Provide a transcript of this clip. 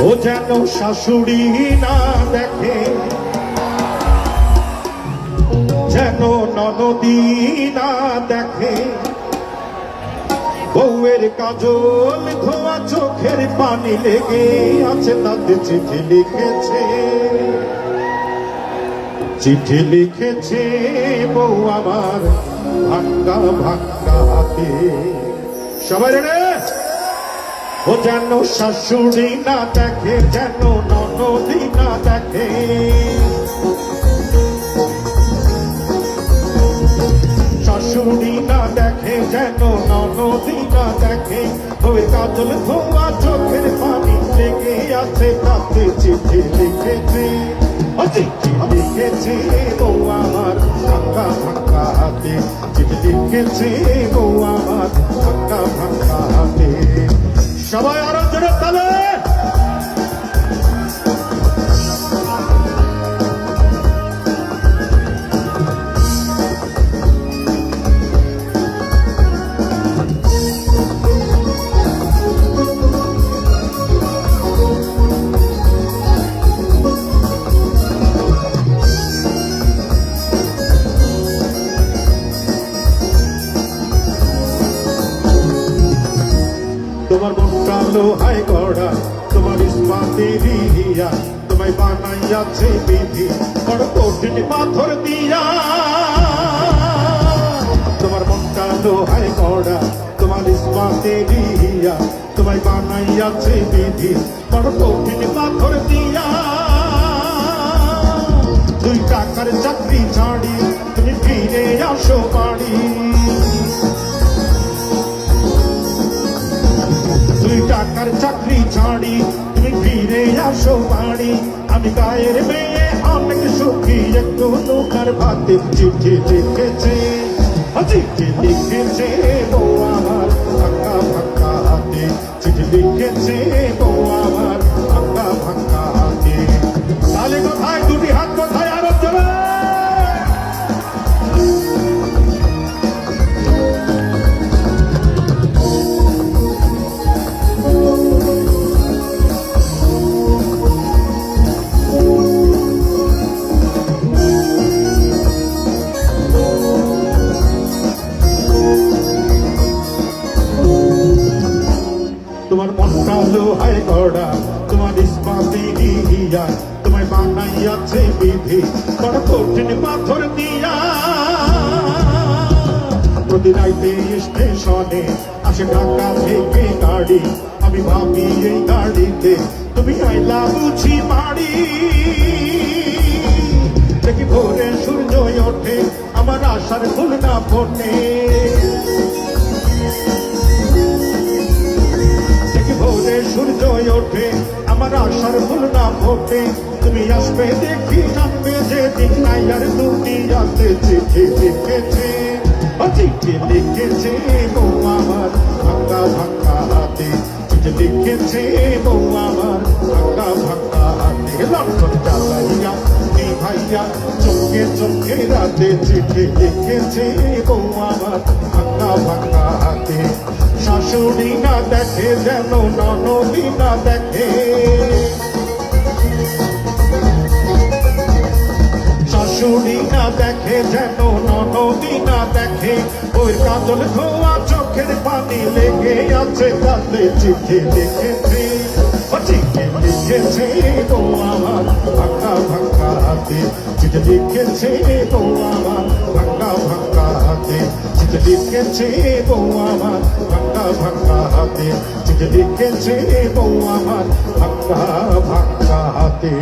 ও যেন শাশুড়ি না দেখে, যেন ননদী না দেখে, বউয়ের কাজল ধোয়া চোখের পানি লেগে আছে, তাতে চিঠি লিখেছে, চিঠি লিখেছে বউ আমার ভাঙ্গা ভাঙ্গা হাতে। সবাই রে, ও যেন শাশুড়ি না দেখে, যেন ননদী না দেখে, শাশুড়ি না দেখে, যেন ননদী না দেখে, ওই কাজল ধোয়া চোখের পানি লেগে আছে, তাতে চিঠি লিখেছে, চিঠি লিখেছে বউ আমার ভাঙ্গা ভাঙ্গা হাতে, চিঠি লিখেছে বউ আমার ভাঙ্গা ভাঙ্গা হাতে। সবাই আরো জোরে তালে। তোমার মনটা লোহায় গড়া, তোমার ইস্পাতের হিয়া, তোমায় বানাইয়াছে বিধি বড় কঠিন পাথর দিয়া। তোমার মনটা লোহায় গড়া, তোমার ইস্পাতের হিয়া, তোমায় বানাইয়াছে বিধি বড় কঠিন পাথর দিয়া। 2 টাকার চাকরি ছাড়ি তুমি ফিরে আসো বাড়ি, 2 টাকার চাকরি ছাড়ি তুমি ফিরে আসো বাড়ি। আমি গায়ের মেয়ে অনেক সুখী, একটু নৌকার ভাতে চিঠি লিখেছে, চিঠি লিখেছে বউ আমার ভাঙ্গা ভাঙ্গা হাতে, চিঠি লিখেছে বউ আমার ভাঙ্গা ভাঙ্গা হাতে। তাহলে কোথায় দুটি হাত, কোথায় আরো জোরে। তোমার মনটা লোহায় গড়া, তোমার ইস্পাতের হিয়া, তোমায় বানাইয়াছে বিধি বড় কঠিন পাথর দিয়া। প্রতি রাইতে স্টেশনে আসে ঢাকা থেকে গাড়ি, আমি ভাবি এই গাড়িতে তুমি আইলা বুঝি বাড়ি। দেখি ভোরে সূর্য ওঠে, আমার আশার ফুল না ফোটে, সূর্য ওঠে আমার আশার ফুল না ফোটে। তুমি আসবে দেখি জানবে যে দিন নাই আর দুনিয়াতে। চিঠি লিখেছে, চিঠি লিখেছে বউ আমার ভাঙ্গা ভাঙ্গা হাতে, চিঠি লিখেছে বউ আমার ভাঙ্গা ভাঙ্গা হাতে। লক্ষণ জ্বালাইয়া ভাইয়া চোখে চোখে রাতে, চিঠি লিখেছে বউ আমার ভাঙ্গা ভাঙ্গা হাতে। শাশুড়ি না দেখে, যেন ননদী না দেখে, শাশুড়ি না দেখে, যেন ননদী না দেখে, ওই কাজল ধোয়া চোখের পানি লেগে আছে, তাতে চিঠি লিখেছে, চিঠি লিখেছে বউ আমার ভাঙ্গা ভাঙ্গা হাতে, চিঠি লিখেছে বউ আমার ভাঙ্গা ভাঙ্গা হাতে, চিঠি লিখেছে বউ আমার ভাঙ্গা ভাঙ্গা হাতে, চিঠি লিখেছে বউ আমার ভাঙ্গা ভাঙ্গা হাতে।